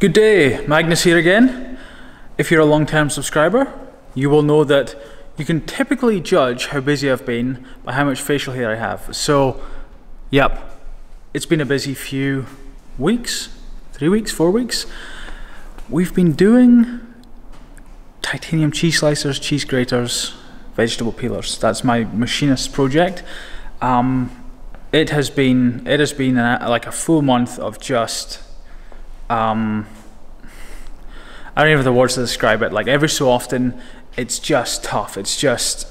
Good day, Magnus here again. If you're a long-term subscriber, you will know that you can typically judge how busy I've been by how much facial hair I have. So, yep, it's been a busy few weeks, 3 weeks, 4 weeks. We've been doing titanium cheese slicers, cheese graters, vegetable peelers. That's my machinist project. It has been like a full month of just I don't even have the words to describe it. Like every so often it's just tough. It's just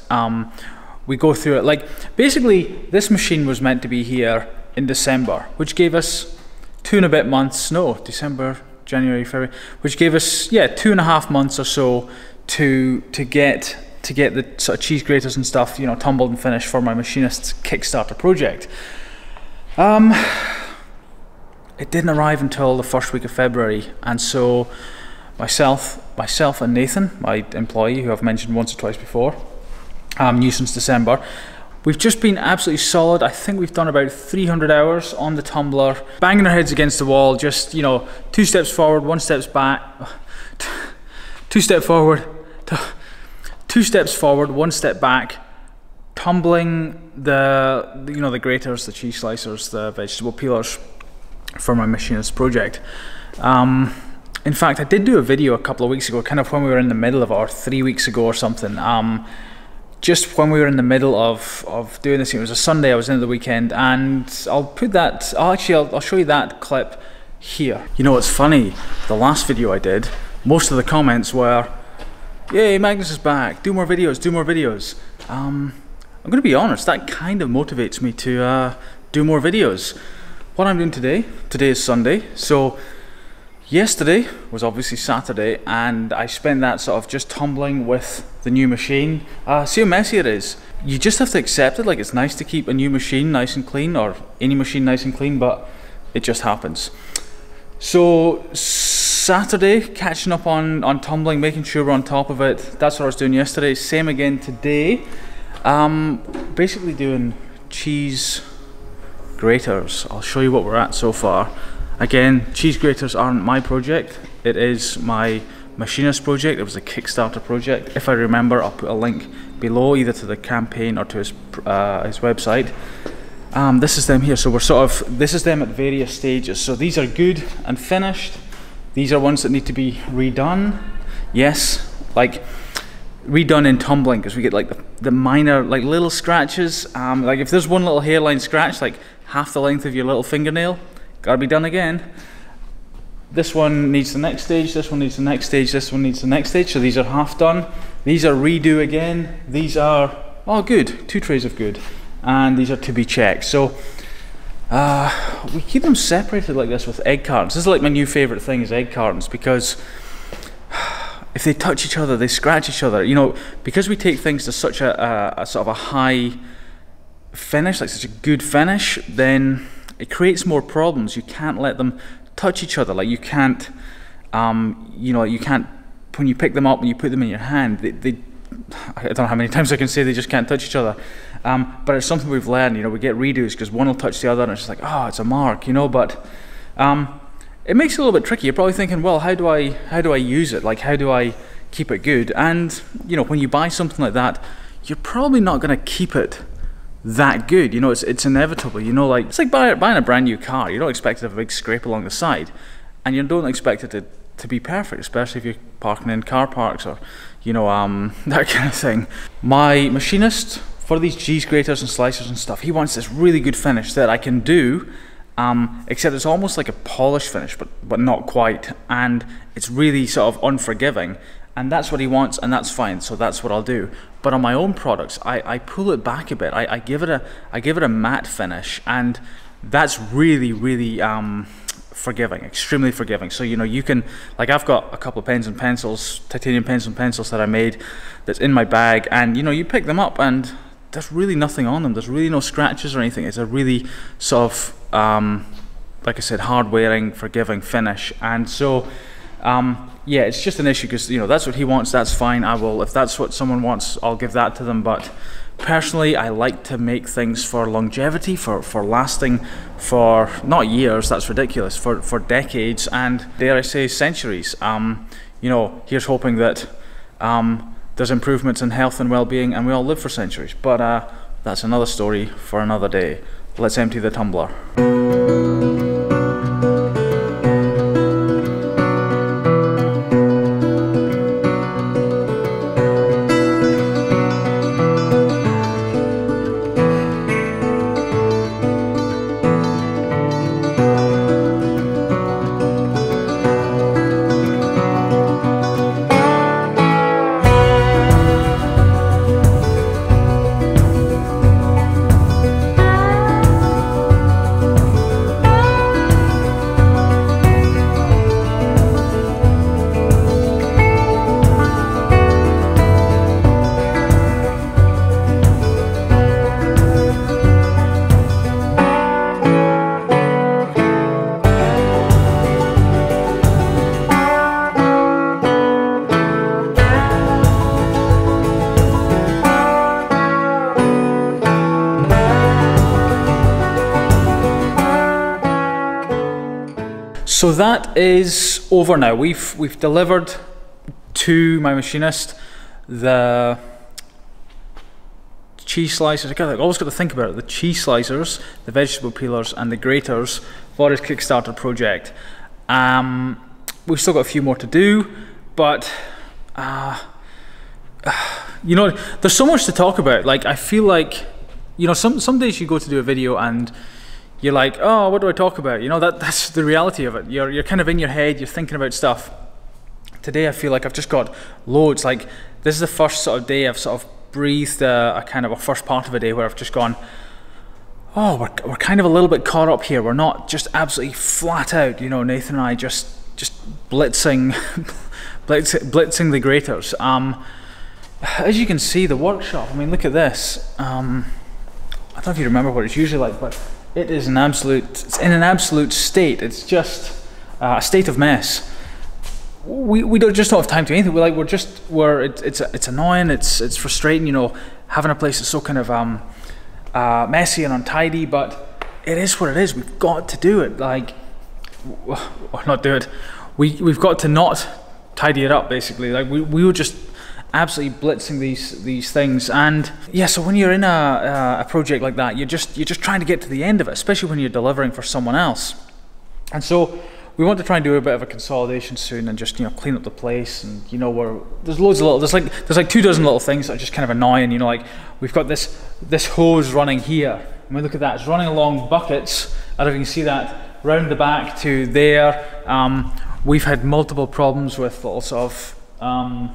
we go through it. Like basically this machine was meant to be here in December, which gave us 2 and a bit months, no, December, January, February, which gave us 2.5 months or so to get the sort of cheese graters and stuff, you know, tumbled and finished for my machinist's Kickstarter project. It didn't arrive until the first week of February, and so myself and Nathan, my employee, who I've mentioned once or twice before, new since December, we've just been absolutely solid. I think we've done about 300 hours on the tumbler, banging our heads against the wall, just, you know, 2 steps forward, 1 step back, 2 steps forward, 2 steps forward, 1 step back, tumbling the graters, the cheese slicers, the vegetable peelers for my machinist project. In fact, I did do a video a couple of weeks ago, kind of when we were in the middle of it, or 3 weeks ago or something. Just when we were in the middle of doing this, it was a Sunday, I was into the weekend, and I'll show you that clip here. You know what's funny? The last video I did, most of the comments were, "Yay, Magnus is back, do more videos, do more videos." I'm gonna be honest, that kind of motivates me to do more videos. What I'm doing today is Sunday, so yesterday was obviously Saturday, and I spent that sort of just tumbling with the new machine. See how messy it is? You just have to accept it. Like, it's nice to keep a new machine nice and clean, or any machine nice and clean, but it just happens. So Saturday, catching up on tumbling, making sure we're on top of it. That's what I was doing yesterday. Same again today. Basically doing cheese graters. I'll show you what we're at so far. Again, cheese graters aren't my project. It is my machinist project. It was a Kickstarter project. If I remember, I'll put a link below, either to the campaign or to his website. This is them here. So this is them at various stages. So these are good and finished. These are ones that need to be redone. Yes, like redone in tumbling, because we get like the minor, like little scratches. Like if there's one little hairline scratch, like half the length of your little fingernail, gotta be done again. This one needs the next stage, this one needs the next stage, this one needs the next stage. So these are half done. These are redo again. These are all good, 2 trays of good, and these are to be checked. So we keep them separated like this with egg cartons. This is like my new favorite thing, is egg cartons, because if they touch each other, they scratch each other. You know, because we take things to such a sort of a high finish, like such a good finish, then it creates more problems. You can't let them touch each other. Like you can't, you can't, when you pick them up and you put them in your hand, I don't know how many times I can say they just can't touch each other. But it's something we've learned. You know, we get redos because one will touch the other, and it's just like, oh, it's a mark, you know. But it makes it a little bit tricky. You're probably thinking, well, how do I use it? Like, how do I keep it good? And you know, when you buy something like that, you're probably not going to keep it that good. You know, it's inevitable. You know, like it's like buying a brand new car. You don't expect it to have a big scrape along the side, and you don't expect it to be perfect, especially if you're parking in car parks or, you know, that kind of thing. My machinist for these cheese graters and slicers and stuff, he wants this really good finish that I can do, except it's almost like a polished finish, but not quite, and it's really sort of unforgiving. And that's what he wants, and that's fine. So that's what I'll do. But on my own products, I pull it back a bit. I give it a matte finish, and that's really forgiving, extremely forgiving. So you know, you can, like, I've got a couple of pens and pencils, titanium pens and pencils that I made, that's in my bag, and you know, you pick them up and there's really nothing on them. There's really no scratches or anything. It's a really sort of like I said, hard wearing, forgiving finish. And so yeah, it's just an issue because, you know, that's what he wants, that's fine. I will, if that's what someone wants, I'll give that to them. But Personally, I like to make things for longevity, for lasting for not years, that's ridiculous, for decades, and dare I say centuries. You know, here's hoping that there's improvements in health and well-being and we all live for centuries. But that's another story for another day. Let's empty the tumbler. So that is over now. We've delivered to my machinist the cheese slicers. I always got to think about it. The cheese slicers, the vegetable peelers, and the graters for his Kickstarter project. We've still got a few more to do, but you know, there's so much to talk about. Like, I feel like, you know, some days you go to do a video and you're like, oh, what do I talk about? You know, that's the reality of it. You're kind of in your head, you're thinking about stuff. Today I feel like I've just got loads. Like, this is the first sort of day I've sort of breathed a kind of a first part of a day where I've just gone, oh, we're kind of a little bit caught up here. We're not just absolutely flat out, you know, Nathan and I just blitzing blitzing the graters. As you can see, the workshop, I mean, look at this. I don't know if you remember what it's usually like, but it is it's in an absolute state. It's just a state of mess. We don't have time to do anything. It's annoying. It's frustrating. You know, having a place that's so kind of messy and untidy. But it is what it is. We've got to do it. Like, or not do it. We've got to not tidy it up. Basically, like we were just absolutely blitzing these things. And yeah, so when you're in a project like that, you're just trying to get to the end of it, especially when you're delivering for someone else. And so we want to try and do a bit of a consolidation soon and just, you know, clean up the place. And, you know, there's loads of there's like 24 little things that are just kind of annoying. You know, like we've got this hose running here. I mean, look at that, it's running along buckets. I don't know if you can see that, round the back to there. We've had multiple problems with little sort of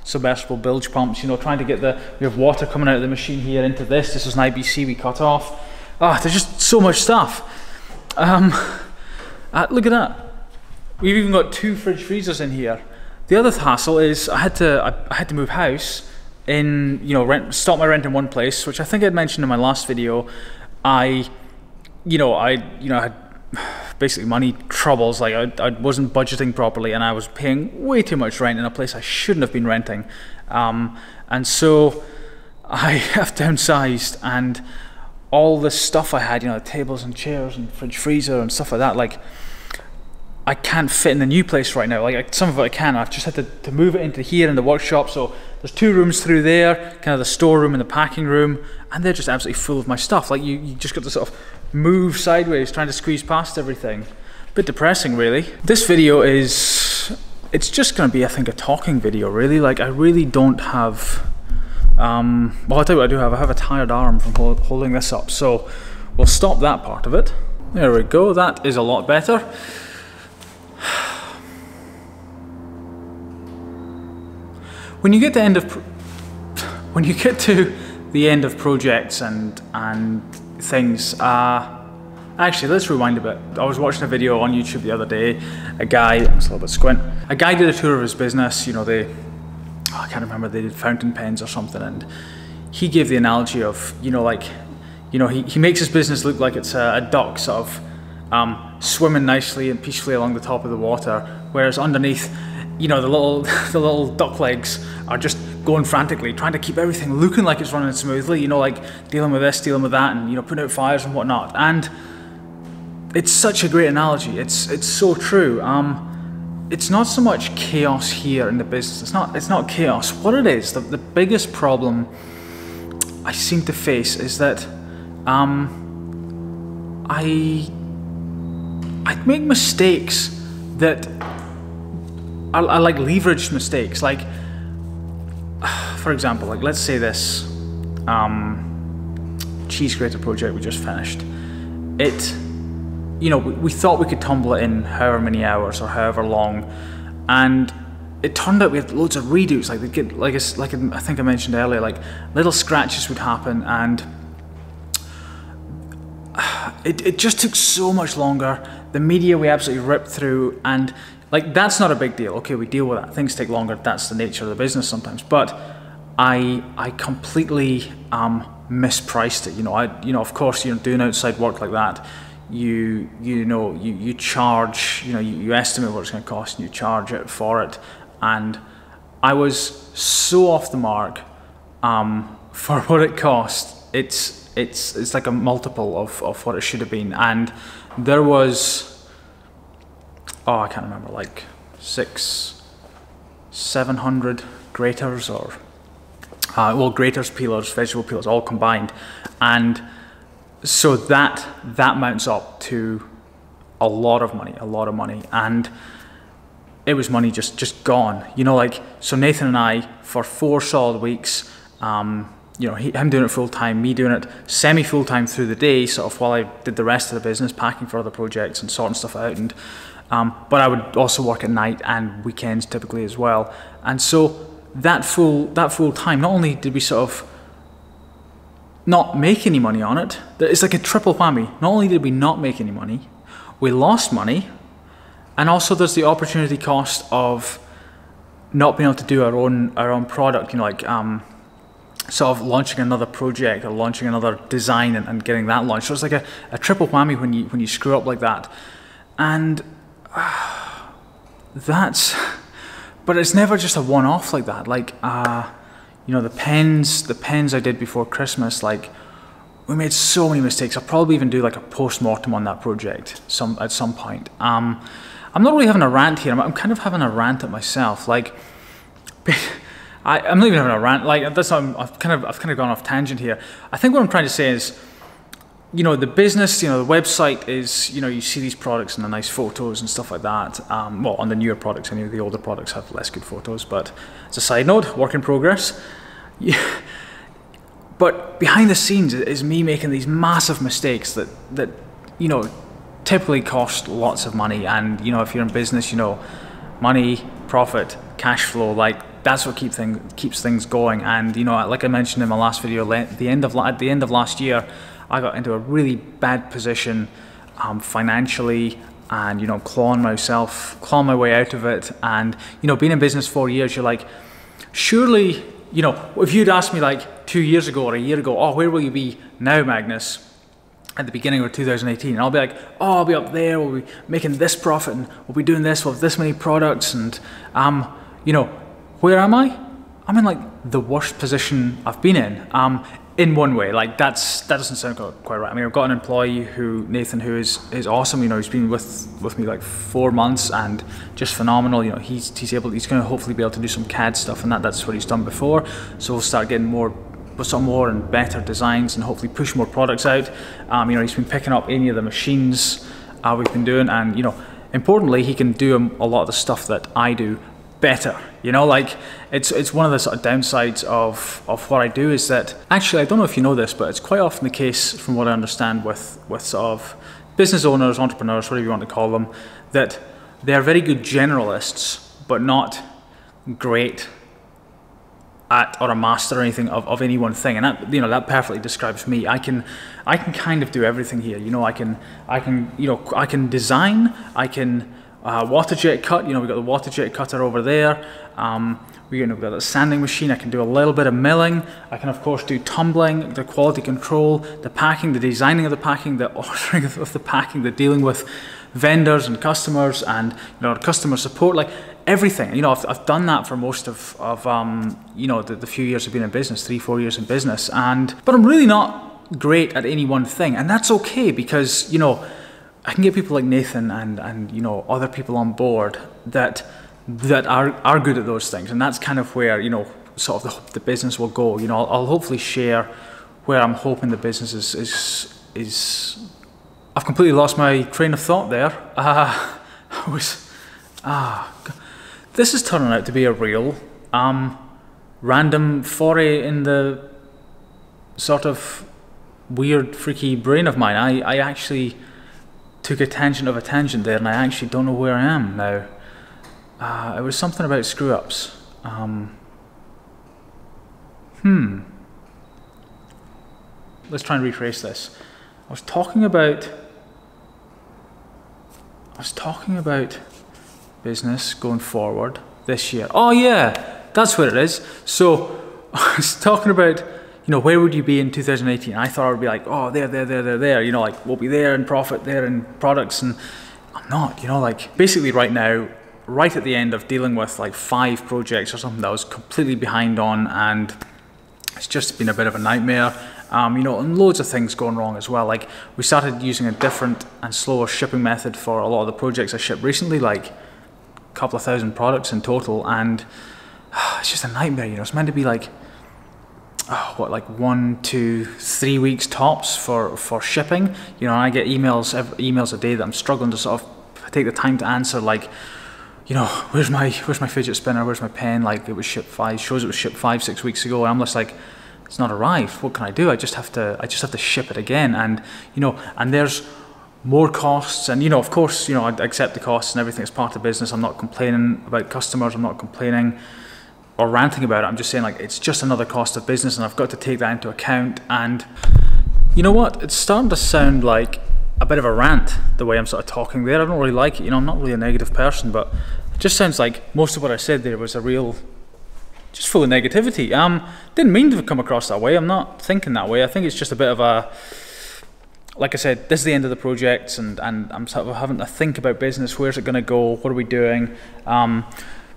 submersible bilge pumps, you know, trying to get we have water coming out of the machine here into this. This is an IBC we cut off. There's just so much stuff. Look at that. We've even got 2 fridge freezers in here. The other hassle is I had to move house in, you know, stop my rent in one place, which I think I'd mentioned in my last video. I had basically money troubles. Like I wasn't budgeting properly and I was paying way too much rent in a place I shouldn't have been renting, and so I have downsized, and all this stuff I had, you know, tables and chairs and fridge freezer and stuff like that, like I can't fit in the new place right now. Like some of it I can. I've just had to move it into here in the workshop. So there's 2 rooms through there, kind of the storeroom and the packing room, and they're just absolutely full of my stuff. Like you just got to sort of move sideways trying to squeeze past everything. A bit depressing, really. This video it's just going to be, I think, a talking video, really. Like, I really don't have well, I'll tell you what I do have. I have a tired arm from holding this up, so we'll stop that part of it. There we go, that is a lot better. When you get to the end of projects and things, actually, let's rewind a bit. I was watching a video on YouTube the other day. A guy, it's a little bit squint. A guy did a tour of his business. You know, I can't remember, they did fountain pens or something, and he gave the analogy of, you know, like, you know, he makes his business look like it's a duck sort of swimming nicely and peacefully along the top of the water, whereas underneath, you know, the little duck legs are just going frantically, trying to keep everything looking like it's running smoothly, you know, like dealing with this, dealing with that, and, you know, putting out fires and whatnot. And it's such a great analogy. It's so true. It's not so much chaos here in the business. It's not chaos. What it is, the biggest problem I seem to face is that I make mistakes that are like leveraged mistakes. Like, for example, like let's say this cheese grater project we just finished. You know, we thought we could tumble it in however many hours or however long, and it turned out we had loads of redos. Like, they get like I think I mentioned earlier, like little scratches would happen, and it just took so much longer. The media we absolutely ripped through, and like that's not a big deal. Okay, we deal with that. Things take longer. That's the nature of the business sometimes. But I completely mispriced it. You know, of course, you know, doing outside work like that, you charge. You know, you estimate what it's going to cost, and you charge it for it. And I was so off the mark for what it cost. It's like a multiple of what it should have been, and there was, oh, I can't remember, like 600-700 graters, or well, graters, peelers, vegetable peelers, all combined, and so that mounts up to a lot of money, and it was money just gone. You know, like, so Nathan and I, for 4 solid weeks, you know, him doing it full time, me doing it semi full time through the day, sort of while I did the rest of the business, packing for other projects and sorting stuff out, and but I would also work at night and weekends typically as well. And so that full time, not only did we sort of not make any money on it, it's like a triple whammy. Not only did we not make any money, we lost money, and also there's the opportunity cost of not being able to do our own product. You know, like sort of launching another project or launching another design and getting that launched. So it's like a triple whammy when you screw up like that. And but it's never just a one-off like that. Like, you know, the pens I did before Christmas, like, we made so many mistakes. I'll probably even do like a post-mortem on that project at some point. I'm not really having a rant here. I'm kind of having a rant at myself. Like, I'm not even having a rant. Like, that's not, I've kind of gone off tangent here. I think what I'm trying to say is, you know, the business, you know, the website is, you know, you see these products and the nice photos and stuff like that. Well, on the newer products, anyway, the older products have less good photos. But as a side note, work in progress. Yeah. But behind the scenes is me making these massive mistakes that you know, typically cost lots of money. And, you know, if you're in business, you know, money, profit, cash flow, like, that's what keeps things going. And, you know, like I mentioned in my last video, at the end of last year, I got into a really bad position financially, and, you know, clawing my way out of it. And, you know, being in business 4 years, you're like, surely, you know, if you'd asked me like 2 years ago or a year ago, oh, where will you be now, Magnus, at the beginning of 2018? And I'll be like, oh, I'll be up there, we'll be making this profit, and we'll be doing this, we'll have this many products, and you know, where am I? I'm in like the worst position I've been in one way. Like, that doesn't sound quite right. I mean, I've got an employee Nathan, who is awesome. You know, he's been with me like 4 months and just phenomenal. You know, he's going to hopefully be able to do some CAD stuff, and that's what he's done before. So we'll start getting some more and better designs, and hopefully push more products out. You know, he's been picking up any of the machines we've been doing, and, you know, importantly, he can do a lot of the stuff that I do better. You know, like, it's one of the sort of downsides of what I do is that, actually, I don't know if you know this, but it's quite often the case, from what I understand, with sort of business owners, entrepreneurs, whatever you want to call them, that they are very good generalists, but not great at or a master or anything of any one thing. And that, you know, that perfectly describes me. I can kind of do everything here. You know, I can design, I can water jet cut. You know, we've got the water jet cutter over there. We've got the sanding machine. I can do a little bit of milling. I can, of course, do tumbling, the quality control, the packing, the designing of the packing, the ordering of the packing, the dealing with vendors and customers and customer support, like everything. I've done that for most of the few years I've been in business, 3-4 years in business, but I'm really not great at any one thing, and that's okay, because I can get people like Nathan and other people on board that are good at those things, and that's kind of where sort of the business will go. I'll hopefully share where I'm hoping the business is. I've completely lost my train of thought there. This is turning out to be a real random foray in the sort of weird, freaky brain of mine. I actually took a tangent of a tangent there, and I actually don't know where I am now. It was something about screw-ups. Let's try and retrace this. I was talking about business going forward this year. Oh yeah, that's what it is. So I was talking about, where would you be in 2018? I thought I would be like, oh, there. Like we'll be there in profit, there in products, and I'm not. Like basically right now, right at the end of dealing with like 5 projects or something that I was completely behind on, and it's just been a bit of a nightmare. And loads of things going wrong as well. Like we started using a different and slower shipping method for a lot of the projects I shipped recently, like a couple of thousand products in total, and it's just a nightmare. It's meant to be like, like 1 to 3 weeks tops for shipping. And I get emails a day that I'm struggling to sort of take the time to answer, like, where's my fidget spinner, where's my pen, like it was shipped 5-6 weeks ago, and I'm just like, it's not arrived. What can I do? I just have to ship it again, and and there's more costs, and of course, I accept the costs and everything. It's part of business. I'm not complaining about customers. I'm not complaining or ranting about it. I'm just saying, like, it's just another cost of business, and I've got to take that into account. And you know what? It's starting to sound like a bit of a rant the way I'm sort of talking there. I don't really like it. I'm not really a negative person, but it just sounds like most of what I said there was a real, just full of negativity. Didn't mean to come across that way. I'm not thinking that way. I think it's just a bit of a, like I said, this is the end of the project, and I'm sort of having to think about business. Where's it going to go? What are we doing?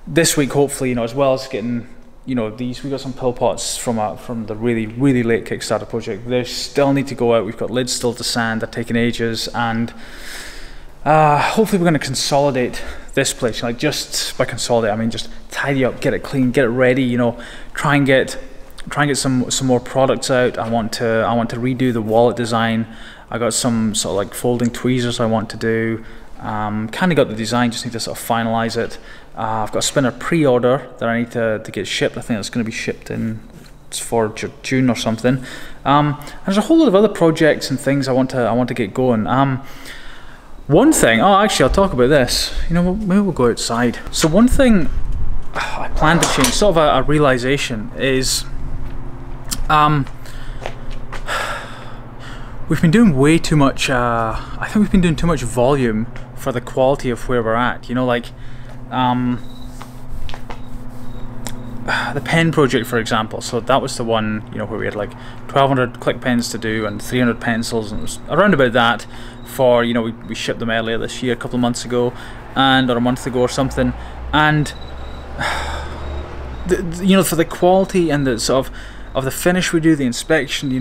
This week, hopefully, as well as getting, we got some pill pots from the really, really late Kickstarter project. They still need to go out. We've got lids still to sand. They're taking ages, and hopefully we're going to consolidate this place. Like, just by consolidate, I mean just tidy up, get it clean, get it ready. Try and get some more products out. I want to redo the wallet design. I got some sort of like folding tweezers I want to do. Kind of got the design, just need to sort of finalize it. I've got a spinner pre-order that I need to get shipped. I think that's going to be shipped for June or something. There's a whole lot of other projects and things I want to get going. One thing, actually I'll talk about this. Maybe we'll go outside. So one thing I plan to change, sort of a realization, is we've been doing way too much. I think we've been doing too much volume for the quality of where we're at. The pen project, for example. So that was the one, where we had like 1,200 click pens to do and 300 pencils, and it was around about that. For we shipped them earlier this year, a couple of months ago, or a month ago or something, and for the quality and the sort of the finish we do, the inspection,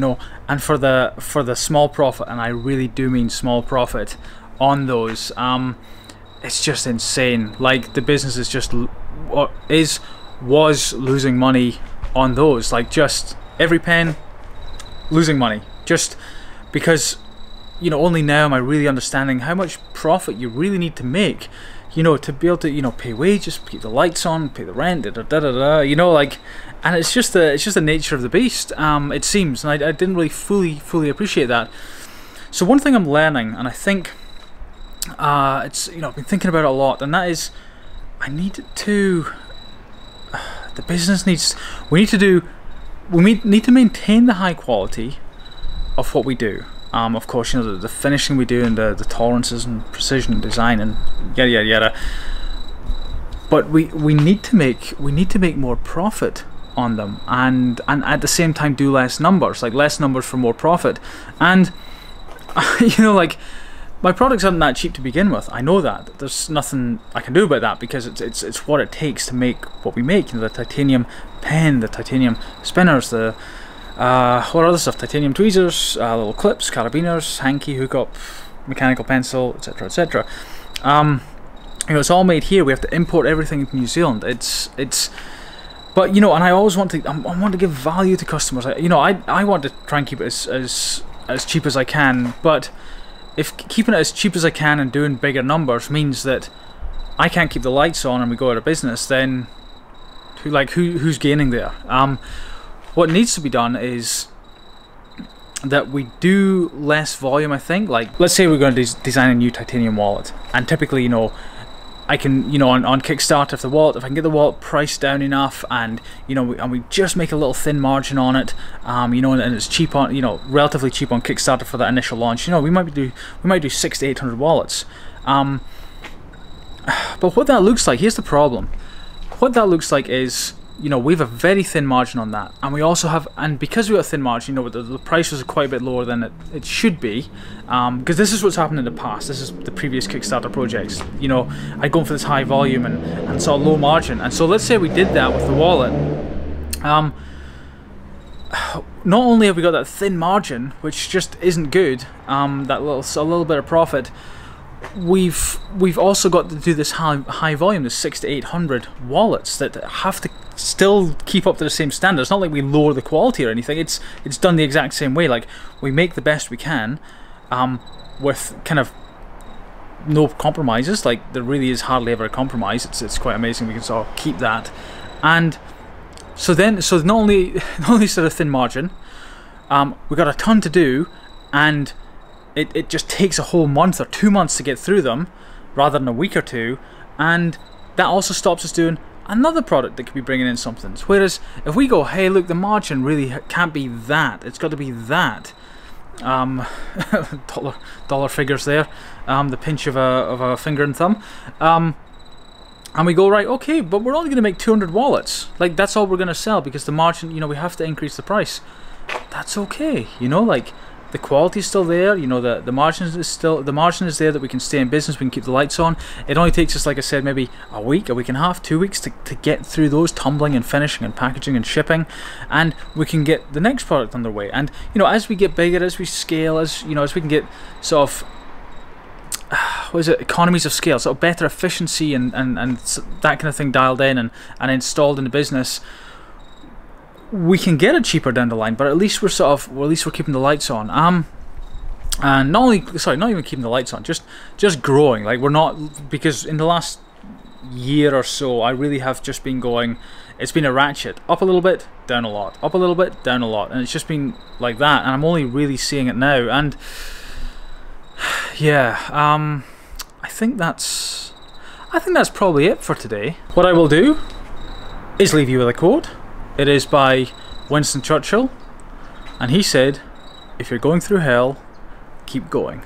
and for the small profit, and I really do mean small profit on those, it's just insane. Like, the business is just was losing money on those, like just every pen losing money, just because only now am I really understanding how much profit you really need to make, to be able to pay wages, keep the lights on, pay the rent, and it's just the nature of the beast, it seems, and I didn't really fully appreciate that. So one thing I'm learning, and I think it's I've been thinking about it a lot, and that is we need to maintain the high quality of what we do. Of course, the finishing we do, and the tolerances and precision and design and yada yada yada. But we need to make more profit on them, and at the same time do less numbers, like less numbers for more profit. And like my products aren't that cheap to begin with. I know that. There's nothing I can do about that because it's what it takes to make what we make. You know, the titanium pen, the titanium spinners, the what other stuff? Titanium tweezers, little clips, carabiners, hanky, hookup, mechanical pencil, etc., etc. You know, it's all made here. We have to import everything into New Zealand. But you know, and I always want to. I want to give value to customers. You know, I want to try and keep it as cheap as I can. But if keeping it as cheap as I can and doing bigger numbers means that I can't keep the lights on and we go out of business, then who's gaining there? What needs to be done is that we do less volume. I think, like, let's say we're going to design a new titanium wallet, and typically, you know, I can, you know, on Kickstarter, if I can get the wallet priced down enough, and you know, we just make a little thin margin on it, you know, and it's cheap on, you know, relatively cheap on Kickstarter for that initial launch. You know, we might do 600 to 800 wallets. But what that looks like, here's the problem. What that looks like is, you know, we have a very thin margin on that, and we also have, and because we have a thin margin, you know, the price was quite a bit lower than it should be, because this is what's happened in the past. This is the previous Kickstarter projects. You know, I'd gone for this high volume and saw low margin, and so let's say we did that with the wallet. Not only have we got that thin margin, which just isn't good, that a little bit of profit, we've also got to do this high volume, this 600 to 800 wallets that have to still keep up to the same standard. It's not like we lower the quality or anything. It's done the exact same way. Like, we make the best we can, with kind of no compromises. Like, there really is hardly ever a compromise. It's quite amazing we can sort of keep that. And so not only sort of thin margin, we've got a ton to do, and it just takes a whole month or 2 months to get through them rather than a week or two, and that also stops us doing another product that could be bringing in something. Whereas if we go, hey, look, the margin really can't be that, it's got to be that, dollar figures there, the pinch of a finger and thumb, and we go, right, okay, but we're only going to make 200 wallets, like, that's all we're going to sell, because the margin, you know, we have to increase the price. That's okay, you know, like, the quality is still there, you know, the margin is there, that we can stay in business, we can keep the lights on. It only takes us, like I said, maybe a week and a half, 2 weeks to get through those, tumbling and finishing and packaging and shipping, and we can get the next product underway. And you know, as we get bigger, as we scale, as you know, as we can get sort of economies of scale, sort of better efficiency and that kind of thing dialed in and installed in the business, we can get it cheaper down the line, but at least we're keeping the lights on. And not even keeping the lights on, just growing. Like, we're not, because in the last year or so, I really have just been going, it's been a ratchet, up a little bit, down a lot, up a little bit, down a lot, and it's just been like that, and I'm only really seeing it now. And yeah, I think that's probably it for today. What I will do is leave you with a quote. It is by Winston Churchill, and he said, "If you're going through hell, keep going."